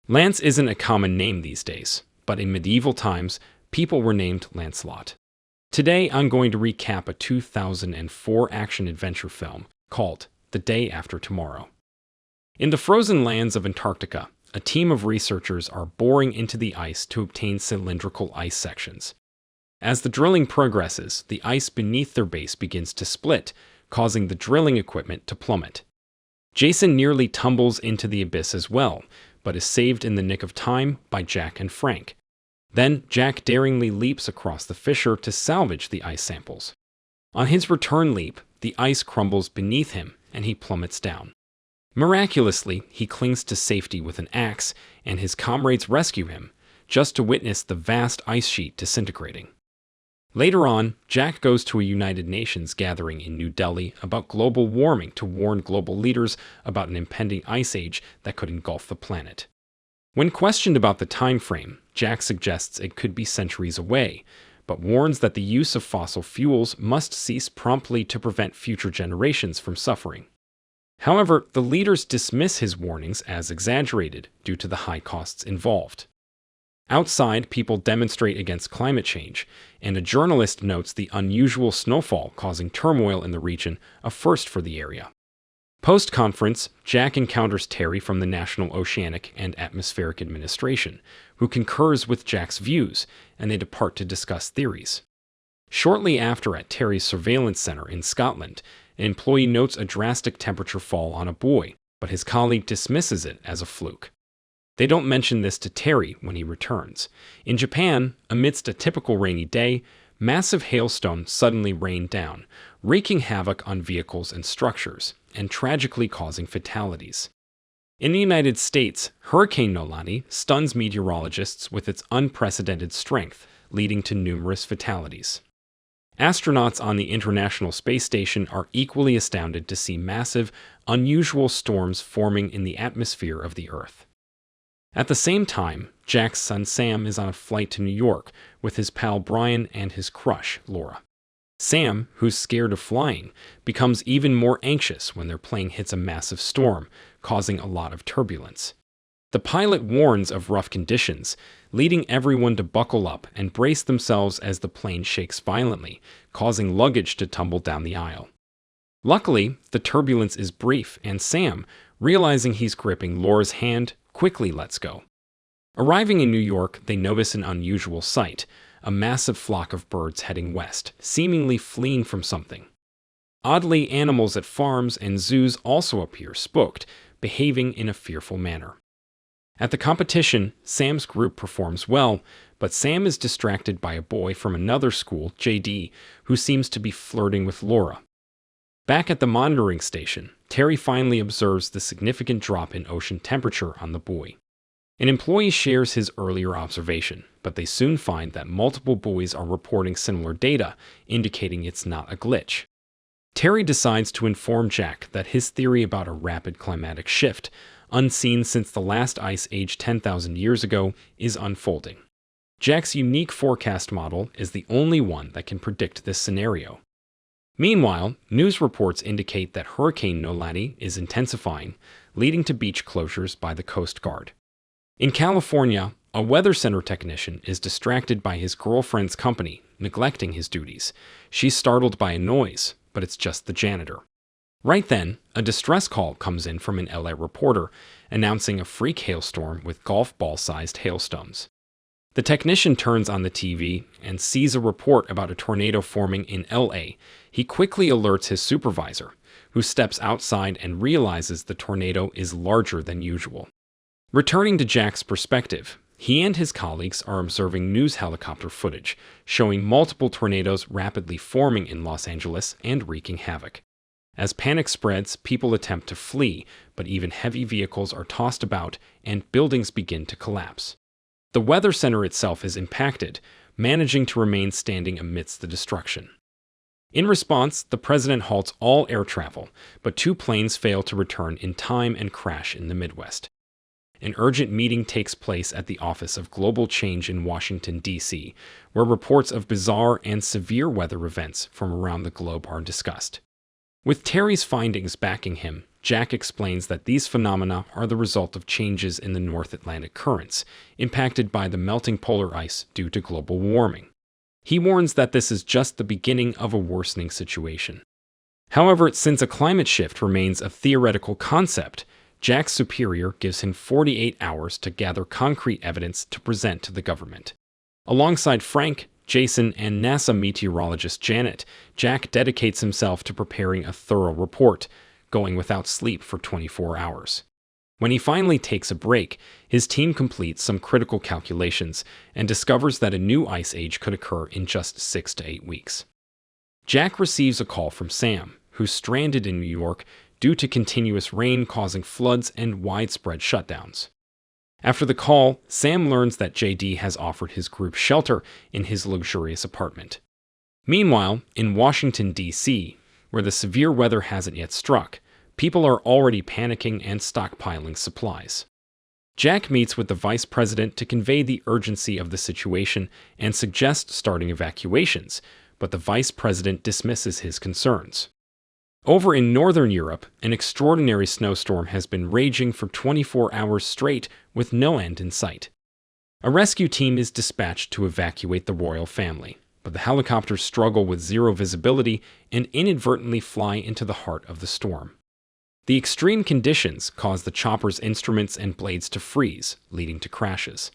Lance isn't a common name these days, but in medieval times, people were named Lancelot. Today, I'm going to recap a 2004 action-adventure film called The Day After Tomorrow. In the frozen lands of Antarctica, a team of researchers are boring into the ice to obtain cylindrical ice sections. As the drilling progresses, the ice beneath their base begins to split, causing the drilling equipment to plummet. Jason nearly tumbles into the abyss as well, but is saved in the nick of time by Jack and Frank. Then, Jack daringly leaps across the fissure to salvage the ice samples. On his return leap, the ice crumbles beneath him and he plummets down. Miraculously, he clings to safety with an axe, and his comrades rescue him, just to witness the vast ice sheet disintegrating. Later on, Jack goes to a United Nations gathering in New Delhi about global warming to warn global leaders about an impending ice age that could engulf the planet. When questioned about the time frame, Jack suggests it could be centuries away, but warns that the use of fossil fuels must cease promptly to prevent future generations from suffering. However, the leaders dismiss his warnings as exaggerated due to the high costs involved. Outside, people demonstrate against climate change, and a journalist notes the unusual snowfall causing turmoil in the region, a first for the area. Post-conference, Jack encounters Terry from the National Oceanic and Atmospheric Administration, who concurs with Jack's views, and they depart to discuss theories. Shortly after, at Terry's surveillance center in Scotland, an employee notes a drastic temperature fall on a buoy, but his colleague dismisses it as a fluke. They don't mention this to Terry when he returns. In Japan, amidst a typical rainy day, massive hailstones suddenly rain down, wreaking havoc on vehicles and structures, and tragically causing fatalities. In the United States, Hurricane Nolani stuns meteorologists with its unprecedented strength, leading to numerous fatalities. Astronauts on the International Space Station are equally astounded to see massive, unusual storms forming in the atmosphere of the Earth. At the same time, Jack's son Sam is on a flight to New York with his pal Brian and his crush, Laura. Sam, who's scared of flying, becomes even more anxious when their plane hits a massive storm, causing a lot of turbulence. The pilot warns of rough conditions, leading everyone to buckle up and brace themselves as the plane shakes violently, causing luggage to tumble down the aisle. Luckily, the turbulence is brief, and Sam, realizing he's gripping Laura's hand, quickly lets go. Arriving in New York, they notice an unusual sight, a massive flock of birds heading west, seemingly fleeing from something. Oddly, animals at farms and zoos also appear spooked, behaving in a fearful manner. At the competition, Sam's group performs well, but Sam is distracted by a boy from another school, JD, who seems to be flirting with Laura. Back at the monitoring station, Terry finally observes the significant drop in ocean temperature on the buoy. An employee shares his earlier observation, but they soon find that multiple buoys are reporting similar data, indicating it's not a glitch. Terry decides to inform Jack that his theory about a rapid climatic shift, unseen since the last ice age 10,000 years ago, is unfolding. Jack's unique forecast model is the only one that can predict this scenario. Meanwhile, news reports indicate that Hurricane Nolani is intensifying, leading to beach closures by the Coast Guard. In California, a weather center technician is distracted by his girlfriend's company, neglecting his duties. She's startled by a noise, but it's just the janitor. Right then, a distress call comes in from an LA reporter, announcing a freak hailstorm with golf ball-sized hailstones. The technician turns on the TV and sees a report about a tornado forming in LA. He quickly alerts his supervisor, who steps outside and realizes the tornado is larger than usual. Returning to Jack's perspective, he and his colleagues are observing news helicopter footage, showing multiple tornadoes rapidly forming in Los Angeles and wreaking havoc. As panic spreads, people attempt to flee, but even heavy vehicles are tossed about and buildings begin to collapse. The weather center itself is impacted, managing to remain standing amidst the destruction. In response, the president halts all air travel, but 2 planes fail to return in time and crash in the Midwest. An urgent meeting takes place at the Office of Global Change in Washington, D.C., where reports of bizarre and severe weather events from around the globe are discussed. With Terry's findings backing him, Jack explains that these phenomena are the result of changes in the North Atlantic currents, impacted by the melting polar ice due to global warming. He warns that this is just the beginning of a worsening situation. However, since a climate shift remains a theoretical concept, Jack's superior gives him 48 hours to gather concrete evidence to present to the government. Alongside Frank, Jason, and NASA meteorologist Janet, Jack dedicates himself to preparing a thorough report, going without sleep for 24 hours. When he finally takes a break, his team completes some critical calculations and discovers that a new ice age could occur in just 6 to 8 weeks. Jack receives a call from Sam, who's stranded in New York due to continuous rain causing floods and widespread shutdowns. After the call, Sam learns that JD has offered his group shelter in his luxurious apartment. Meanwhile, in Washington, D.C., where the severe weather hasn't yet struck, people are already panicking and stockpiling supplies. Jack meets with the vice president to convey the urgency of the situation and suggest starting evacuations, but the vice president dismisses his concerns. Over in Northern Europe, an extraordinary snowstorm has been raging for 24 hours straight with no end in sight. A rescue team is dispatched to evacuate the royal family, but the helicopters struggle with zero visibility and inadvertently fly into the heart of the storm. The extreme conditions cause the chopper's instruments and blades to freeze, leading to crashes.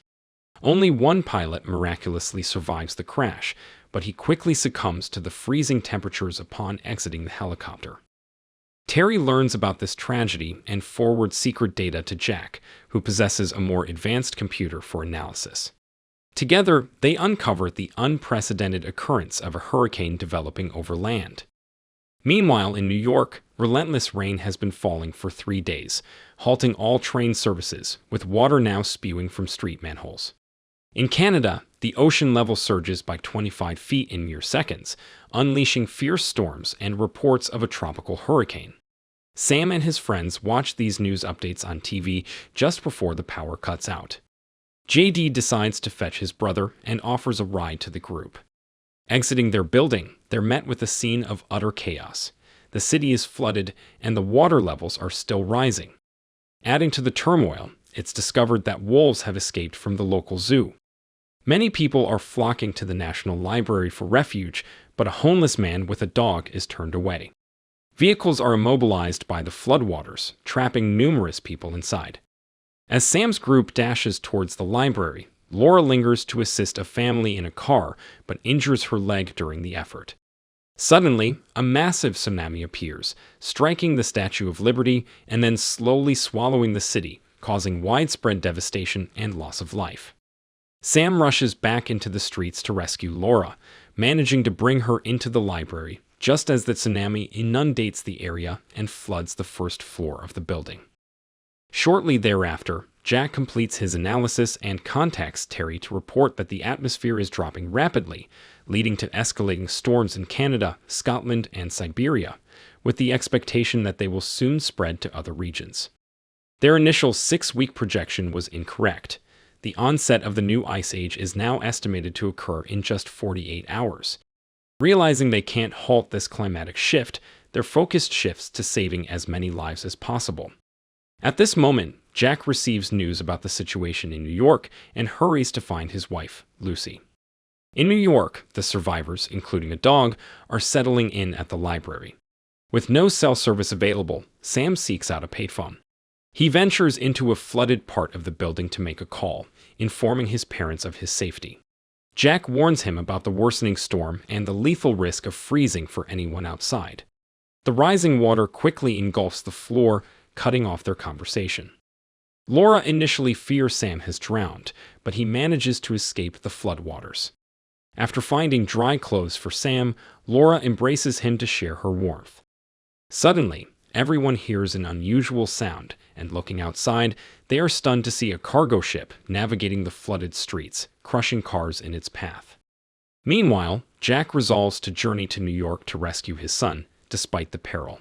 Only one pilot miraculously survives the crash, but he quickly succumbs to the freezing temperatures upon exiting the helicopter. Terry learns about this tragedy and forwards secret data to Jack, who possesses a more advanced computer for analysis. Together, they uncover the unprecedented occurrence of a hurricane developing over land. Meanwhile, in New York, relentless rain has been falling for 3 days, halting all train services, with water now spewing from street manholes. In Canada, the ocean level surges by 25 feet in mere seconds, unleashing fierce storms and reports of a tropical hurricane. Sam and his friends watch these news updates on TV just before the power cuts out. JD decides to fetch his brother and offers a ride to the group. Exiting their building, they're met with a scene of utter chaos. The city is flooded and the water levels are still rising. Adding to the turmoil, it's discovered that wolves have escaped from the local zoo. Many people are flocking to the National Library for refuge, but a homeless man with a dog is turned away. Vehicles are immobilized by the floodwaters, trapping numerous people inside. As Sam's group dashes towards the library, Laura lingers to assist a family in a car, but injures her leg during the effort. Suddenly, a massive tsunami appears, striking the Statue of Liberty and then slowly swallowing the city, causing widespread devastation and loss of life. Sam rushes back into the streets to rescue Laura, managing to bring her into the library just as the tsunami inundates the area and floods the first floor of the building. Shortly thereafter, Jack completes his analysis and contacts Terry to report that the atmosphere is dropping rapidly, leading to escalating storms in Canada, Scotland, and Siberia, with the expectation that they will soon spread to other regions. Their initial 6-week projection was incorrect. The onset of the new ice age is now estimated to occur in just 48 hours. Realizing they can't halt this climatic shift, their focus shifts to saving as many lives as possible. At this moment, Jack receives news about the situation in New York and hurries to find his wife, Lucy. In New York, the survivors, including a dog, are settling in at the library. With no cell service available, Sam seeks out a payphone. He ventures into a flooded part of the building to make a call, informing his parents of his safety. Jack warns him about the worsening storm and the lethal risk of freezing for anyone outside. The rising water quickly engulfs the floor, cutting off their conversation. Laura initially fears Sam has drowned, but he manages to escape the floodwaters. After finding dry clothes for Sam, Laura embraces him to share her warmth. Suddenly, everyone hears an unusual sound, and looking outside, they are stunned to see a cargo ship navigating the flooded streets, crushing cars in its path. Meanwhile, Jack resolves to journey to New York to rescue his son, despite the peril.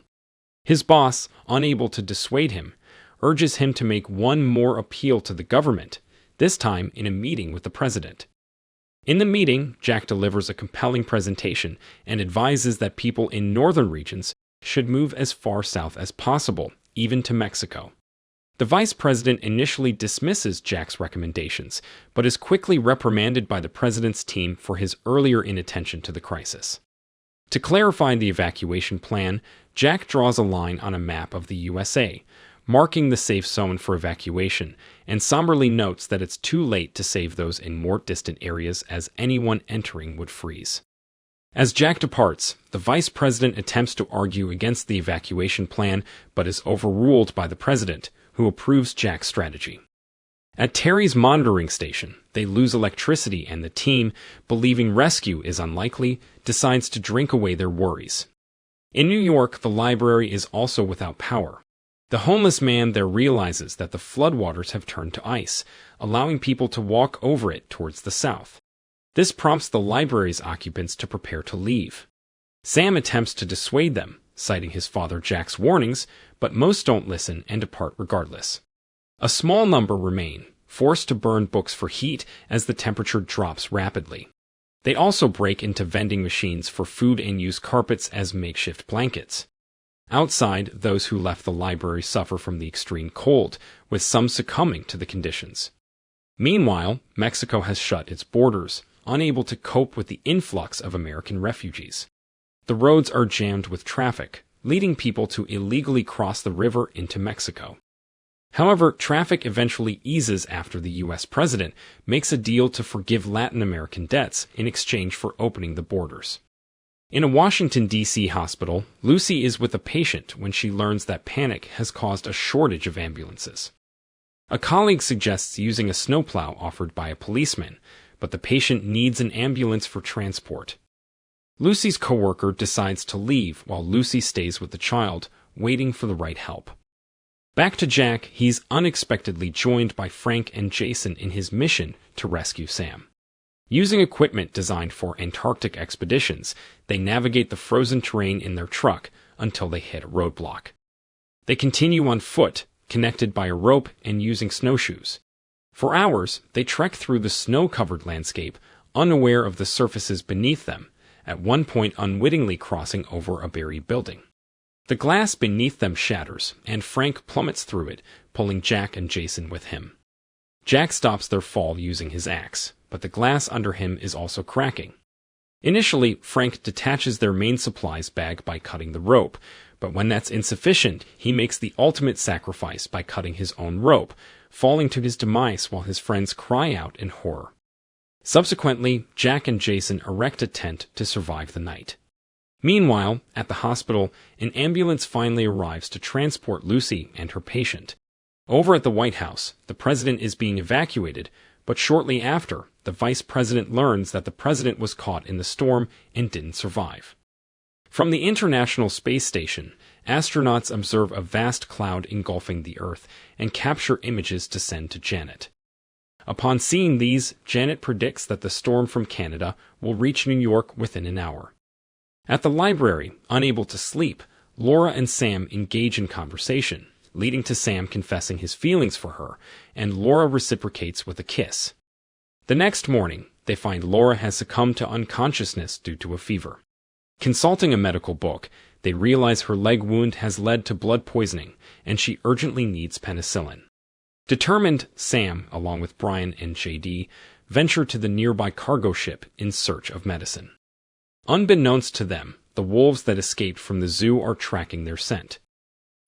His boss, unable to dissuade him, urges him to make one more appeal to the government, this time in a meeting with the president. In the meeting, Jack delivers a compelling presentation and advises that people in northern regions should move as far south as possible, even to Mexico. The vice president initially dismisses Jack's recommendations, but is quickly reprimanded by the president's team for his earlier inattention to the crisis. To clarify the evacuation plan, Jack draws a line on a map of the USA, marking the safe zone for evacuation, and somberly notes that it's too late to save those in more distant areas as anyone entering would freeze. As Jack departs, the vice president attempts to argue against the evacuation plan but is overruled by the president, who approves Jack's strategy. At Terry's monitoring station, they lose electricity and the team, believing rescue is unlikely, decides to drink away their worries. In New York, the library is also without power. The homeless man there realizes that the floodwaters have turned to ice, allowing people to walk over it towards the south. This prompts the library's occupants to prepare to leave. Sam attempts to dissuade them, citing his father Jack's warnings, but most don't listen and depart regardless. A small number remain, forced to burn books for heat as the temperature drops rapidly. They also break into vending machines for food and use carpets as makeshift blankets. Outside, those who left the library suffer from the extreme cold, with some succumbing to the conditions. Meanwhile, Mexico has shut its borders, unable to cope with the influx of American refugees. The roads are jammed with traffic, leading people to illegally cross the river into Mexico. However, traffic eventually eases after the U.S. president makes a deal to forgive Latin American debts in exchange for opening the borders. In a Washington, D.C. hospital, Lucy is with a patient when she learns that panic has caused a shortage of ambulances. A colleague suggests using a snowplow offered by a policeman, but the patient needs an ambulance for transport. Lucy's coworker decides to leave while Lucy stays with the child, waiting for the right help. Back to Jack, he's unexpectedly joined by Frank and Jason in his mission to rescue Sam. Using equipment designed for Antarctic expeditions, they navigate the frozen terrain in their truck until they hit a roadblock. They continue on foot, connected by a rope and using snowshoes. For hours, they trek through the snow-covered landscape, unaware of the surfaces beneath them, at one point unwittingly crossing over a buried building. The glass beneath them shatters, and Frank plummets through it, pulling Jack and Jason with him. Jack stops their fall using his axe, but the glass under him is also cracking. Initially, Frank detaches their main supplies bag by cutting the rope, but when that's insufficient, he makes the ultimate sacrifice by cutting his own rope, falling to his demise while his friends cry out in horror. Subsequently, Jack and Jason erect a tent to survive the night. Meanwhile, at the hospital, an ambulance finally arrives to transport Lucy and her patient. Over at the White House, the president is being evacuated, but shortly after, the vice president learns that the president was caught in the storm and didn't survive. From the International Space Station, astronauts observe a vast cloud engulfing the Earth and capture images to send to Janet. Upon seeing these, Janet predicts that the storm from Canada will reach New York within an hour. At the library, unable to sleep, Laura and Sam engage in conversation, leading to Sam confessing his feelings for her, and Laura reciprocates with a kiss. The next morning, they find Laura has succumbed to unconsciousness due to a fever. Consulting a medical book, they realize her leg wound has led to blood poisoning, and she urgently needs penicillin. Determined, Sam, along with Brian and JD, venture to the nearby cargo ship in search of medicine. Unbeknownst to them, the wolves that escaped from the zoo are tracking their scent.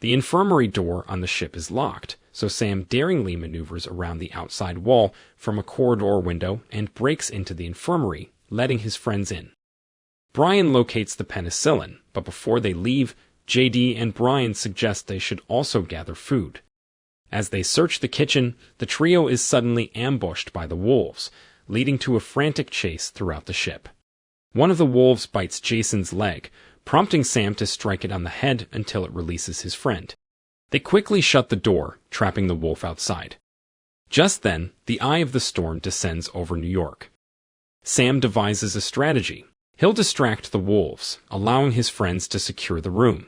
The infirmary door on the ship is locked, so Sam daringly maneuvers around the outside wall from a corridor window and breaks into the infirmary, letting his friends in. Brian locates the penicillin, but before they leave, JD and Brian suggest they should also gather food. As they search the kitchen, the trio is suddenly ambushed by the wolves, leading to a frantic chase throughout the ship. One of the wolves bites Jason's leg, prompting Sam to strike it on the head until it releases his friend. They quickly shut the door, trapping the wolf outside. Just then, the eye of the storm descends over New York. Sam devises a strategy. He'll distract the wolves, allowing his friends to secure the room.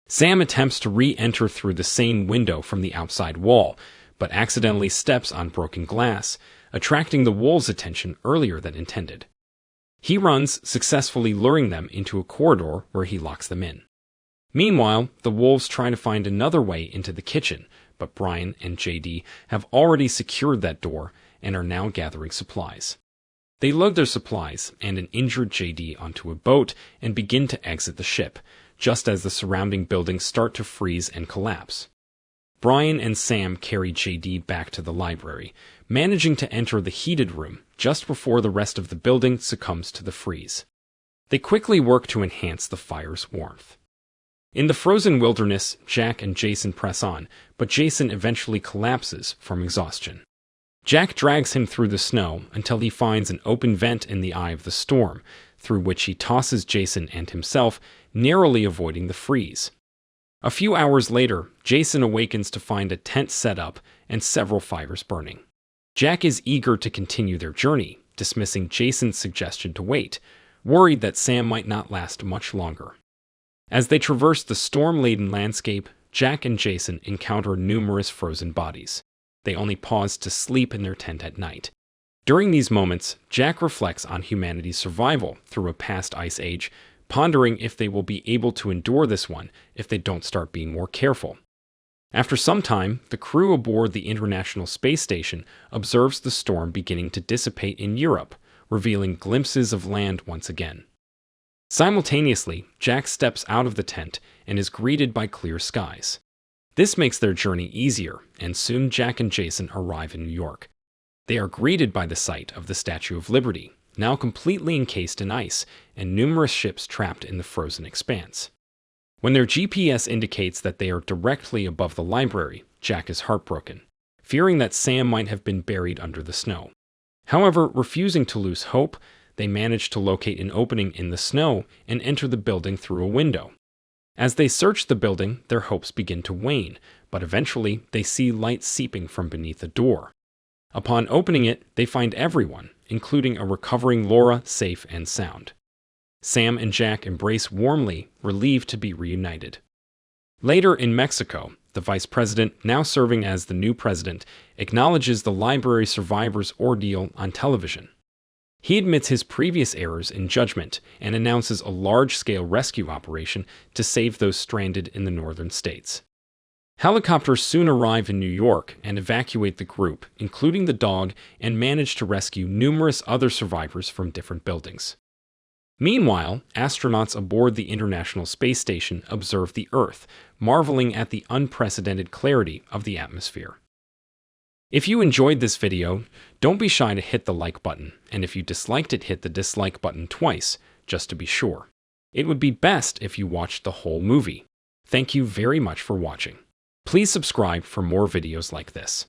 Sam attempts to re-enter through the same window from the outside wall, but accidentally steps on broken glass, attracting the wolves' attention earlier than intended. He runs, successfully luring them into a corridor where he locks them in. Meanwhile, the wolves try to find another way into the kitchen, but Brian and JD have already secured that door and are now gathering supplies. They load their supplies and an injured JD onto a boat and begin to exit the ship, just as the surrounding buildings start to freeze and collapse. Brian and Sam carry JD back to the library, managing to enter the heated room just before the rest of the building succumbs to the freeze. They quickly work to enhance the fire's warmth. In the frozen wilderness, Jack and Jason press on, but Jason eventually collapses from exhaustion. Jack drags him through the snow until he finds an open vent in the eye of the storm, through which he tosses Jason and himself, narrowly avoiding the freeze. A few hours later, Jason awakens to find a tent set up and several fires burning. Jack is eager to continue their journey, dismissing Jason's suggestion to wait, worried that Sam might not last much longer. As they traverse the storm-laden landscape, Jack and Jason encounter numerous frozen bodies. They only pause to sleep in their tent at night. During these moments, Jack reflects on humanity's survival through a past ice age, pondering if they will be able to endure this one if they don't start being more careful. After some time, the crew aboard the International Space Station observes the storm beginning to dissipate in Europe, revealing glimpses of land once again. Simultaneously, Jack steps out of the tent and is greeted by clear skies. This makes their journey easier, and soon Jack and Jason arrive in New York. They are greeted by the sight of the Statue of Liberty, now completely encased in ice, and numerous ships trapped in the frozen expanse. When their GPS indicates that they are directly above the library, Jack is heartbroken, fearing that Sam might have been buried under the snow. However, refusing to lose hope, they manage to locate an opening in the snow and enter the building through a window. As they search the building, their hopes begin to wane, but eventually they see light seeping from beneath a door. Upon opening it, they find everyone, including a recovering Laura, safe and sound. Sam and Jack embrace warmly, relieved to be reunited. Later in Mexico, the vice president, now serving as the new president, acknowledges the library survivors' ordeal on television. He admits his previous errors in judgment and announces a large-scale rescue operation to save those stranded in the northern states. Helicopters soon arrive in New York and evacuate the group, including the dog, and manage to rescue numerous other survivors from different buildings. Meanwhile, astronauts aboard the International Space Station observe the Earth, marveling at the unprecedented clarity of the atmosphere. If you enjoyed this video, don't be shy to hit the like button, and if you disliked it, hit the dislike button twice, just to be sure. It would be best if you watched the whole movie. Thank you very much for watching. Please subscribe for more videos like this.